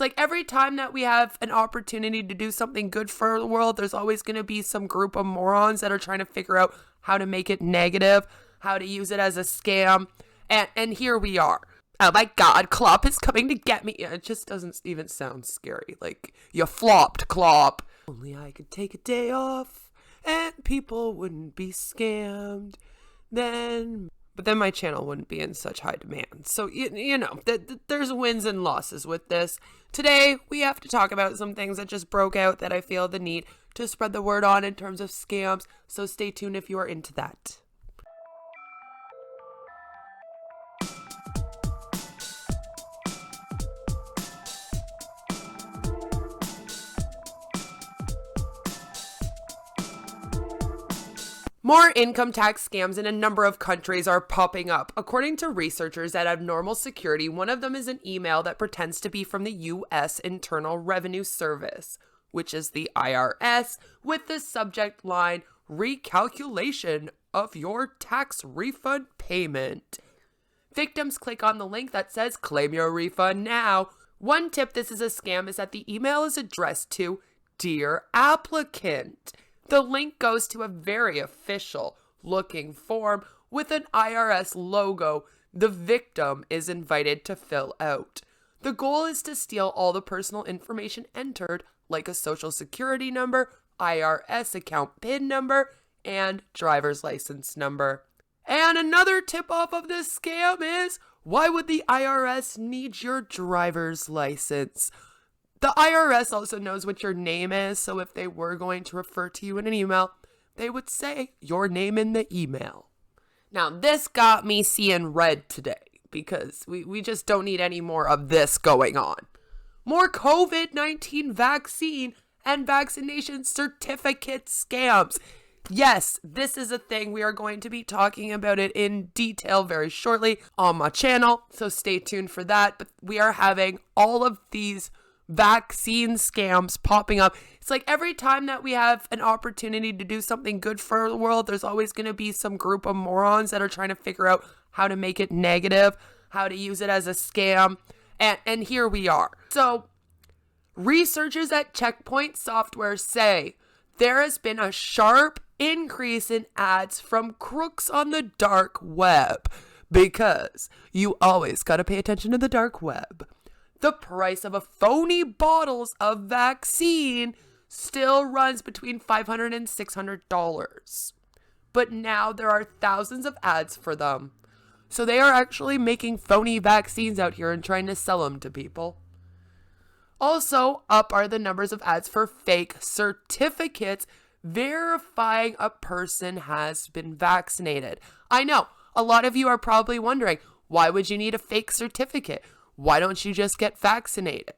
It's like every time that we have an opportunity to do something good for the world, there's always going to be some group of morons that are trying to figure out how to make it negative, how to use it as a scam. And here we are. Oh my God, Klopp is coming to get me. It just doesn't even sound scary. Like, you flopped, Klopp. Only I could take a day off and people wouldn't be scammed then. But then my channel wouldn't be in such high demand. So, you know, there's wins and losses with this. Today, we have to talk about some things that just broke out that I feel the need to spread the word on in terms of scams. So stay tuned if you are into that. More income tax scams in a number of countries are popping up. According to researchers at Abnormal Security, one of them is an email that pretends to be from the U.S. Internal Revenue Service, which is the IRS, with the subject line, recalculation of your tax refund payment. Victims click on the link that says, claim your refund now. One tip this is a scam is that the email is addressed to Dear Applicant. The link goes to a very official looking form with an IRS logo the victim is invited to fill out. The goal is to steal all the personal information entered, like a social security number, IRS account PIN number, and driver's license number. And another tip off of this scam is, why would the IRS need your driver's license? The IRS also knows what your name is, so if they were going to refer to you in an email, they would say your name in the email. Now, this got me seeing red today, because we just don't need any more of this going on. More COVID-19 vaccine and vaccination certificate scams. Yes, this is a thing. We are going to be talking about it in detail very shortly on my channel, so stay tuned for that. But we are having all of these vaccine scams popping up. It's like every time that we have an opportunity to do something good for the world, there's always going to be some group of morons that are trying to figure out how to make it negative, how to use it as a scam. And here we are. So researchers at Checkpoint Software say there has been a sharp increase in ads from crooks on the dark web, because you always got to pay attention to the dark web. The price of a phony bottles of vaccine still runs between $500 and $600. But now there are thousands of ads for them. So they are actually making phony vaccines out here and trying to sell them to people. Also, up are the numbers of ads for fake certificates verifying a person has been vaccinated. I know, a lot of you are probably wondering, why would you need a fake certificate? Why don't you just get vaccinated?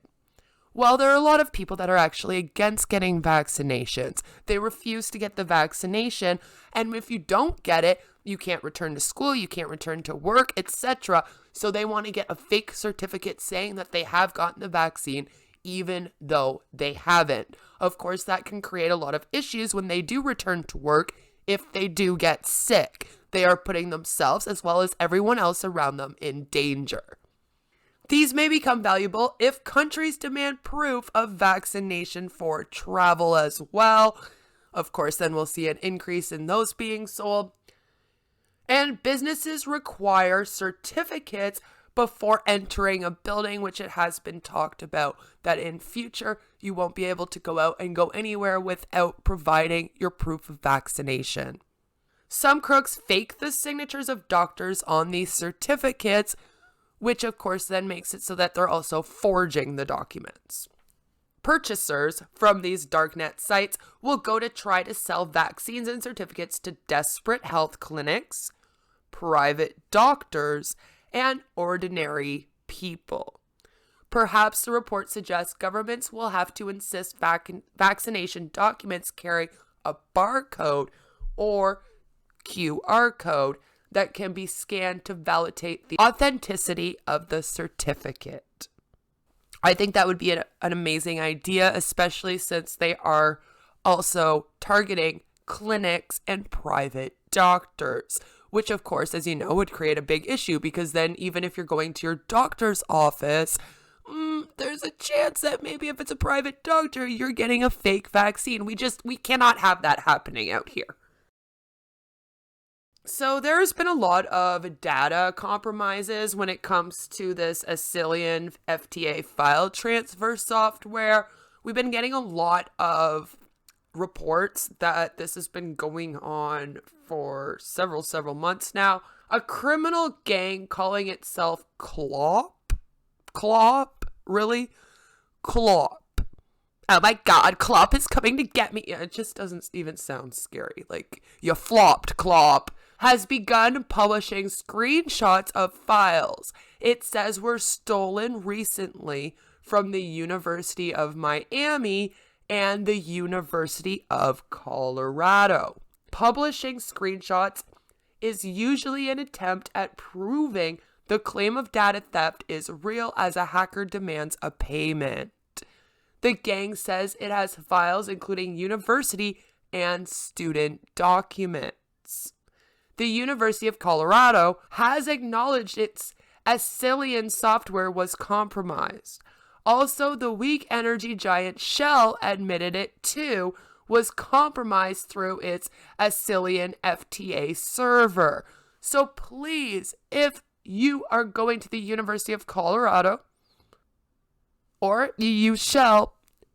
Well, there are a lot of people that are actually against getting vaccinations. They refuse to get the vaccination, and if you don't get it, you can't return to school, you can't return to work, etc. So they want to get a fake certificate saying that they have gotten the vaccine, even though they haven't. Of course, that can create a lot of issues when they do return to work if they do get sick. They are putting themselves as well as everyone else around them in danger. These may become valuable if countries demand proof of vaccination for travel as well. Of course, then we'll see an increase in those being sold. And businesses require certificates before entering a building, which it has been talked about that in future you won't be able to go out and go anywhere without providing your proof of vaccination. Some crooks fake the signatures of doctors on these certificates, which of course then makes it so that they're also forging the documents. Purchasers from these darknet sites will go to try to sell vaccines and certificates to desperate health clinics, private doctors, and ordinary people. Perhaps the report suggests governments will have to insist vaccination documents carry a barcode or QR code that can be scanned to validate the authenticity of the certificate. I think that would be an amazing idea, especially since they are also targeting clinics and private doctors, which of course, as you know, would create a big issue, because then even if you're going to your doctor's office, there's a chance that maybe if it's a private doctor, you're getting a fake vaccine. We cannot have that happening out here. So there's been a lot of data compromises when it comes to this Acilian FTA file transfer software. We've been getting a lot of reports that this has been going on for several months now. A criminal gang calling itself Clop? Really? Clop. Oh my god, Clop is coming to get me. It just doesn't even sound scary. Like, you flopped, Clop. Has begun publishing screenshots of files it says were stolen recently from the University of Miami and the University of Colorado. Publishing screenshots is usually an attempt at proving the claim of data theft is real as a hacker demands a payment. The gang says it has files including university and student documents. The University of Colorado has acknowledged its Acilian software was compromised. Also, the weak energy giant Shell admitted it too was compromised through its Acilian FTA server. So please, if you are going to the University of Colorado or you use Shell,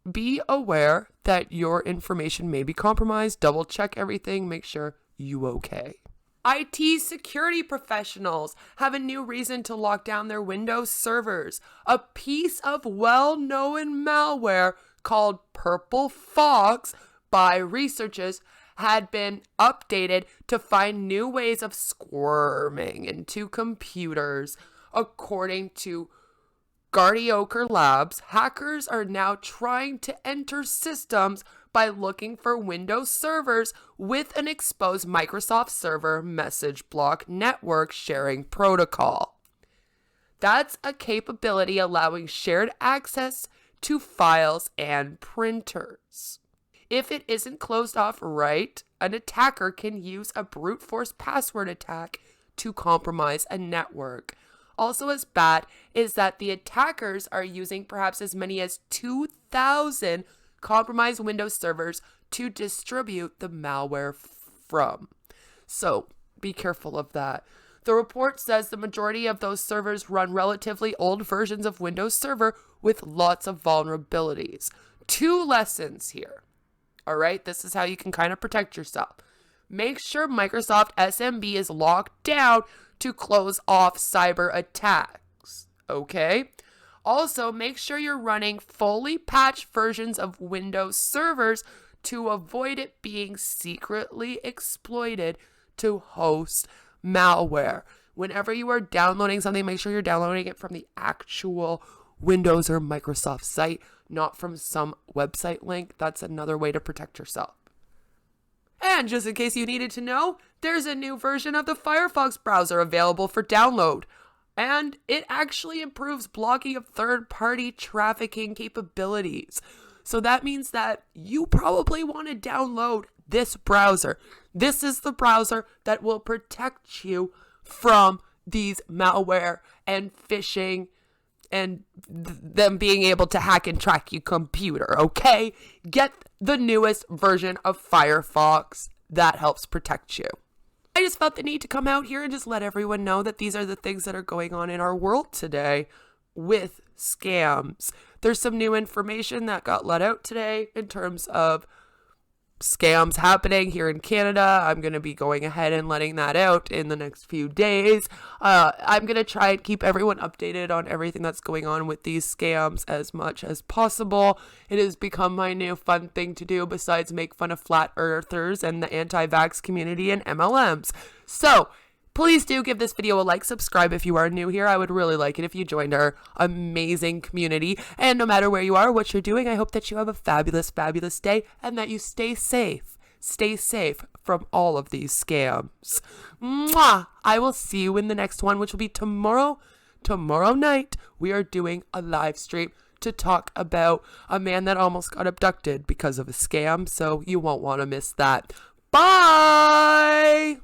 be aware that your information may be compromised. Double check everything. Make sure you okay. IT security professionals have a new reason to lock down their Windows servers. A piece of well-known malware called Purple Fox by researchers had been updated to find new ways of squirming into computers. According to Guardioker Labs, hackers are now trying to enter systems by looking for Windows servers with an exposed Microsoft Server message block network sharing protocol. That's a capability allowing shared access to files and printers. If it isn't closed off right, an attacker can use a brute force password attack to compromise a network. Also as bad is that the attackers are using perhaps as many as 2,000 compromised Windows servers to distribute the malware from. So be careful of that. The report says the majority of those servers run relatively old versions of Windows Server with lots of vulnerabilities. 2 lessons here. All right, this is how you can kind of protect yourself. Make sure Microsoft SMB is locked down to close off cyber attacks. Okay? Also, make sure you're running fully patched versions of Windows servers to avoid it being secretly exploited to host malware. Whenever you are downloading something, make sure you're downloading it from the actual Windows or Microsoft site, not from some website link. That's another way to protect yourself. And just in case you needed to know, there's a new version of the Firefox browser available for download. And it actually improves blocking of third-party trafficking capabilities. So that means that you probably want to download this browser. This is the browser that will protect you from these malware and phishing and them being able to hack and track your computer, okay? Get the newest version of Firefox that helps protect you. I just felt the need to come out here and just let everyone know that these are the things that are going on in our world today with scams. There's some new information that got let out today in terms of scams happening here in Canada. I'm going to be going ahead and letting that out in the next few days. I'm going to try and keep everyone updated on everything that's going on with these scams as much as possible. It has become my new fun thing to do besides make fun of flat earthers and the anti-vax community and MLMs. So please do give this video a like, subscribe if you are new here. I would really like it if you joined our amazing community. And no matter where you are, what you're doing, I hope that you have a fabulous, fabulous day and that you stay safe. Stay safe from all of these scams. Mwah! I will see you in the next one, which will be tomorrow. Tomorrow night, we are doing a live stream to talk about a man that almost got abducted because of a scam. So you won't want to miss that. Bye!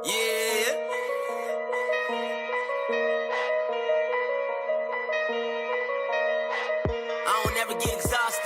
Yeah. never get exhausted.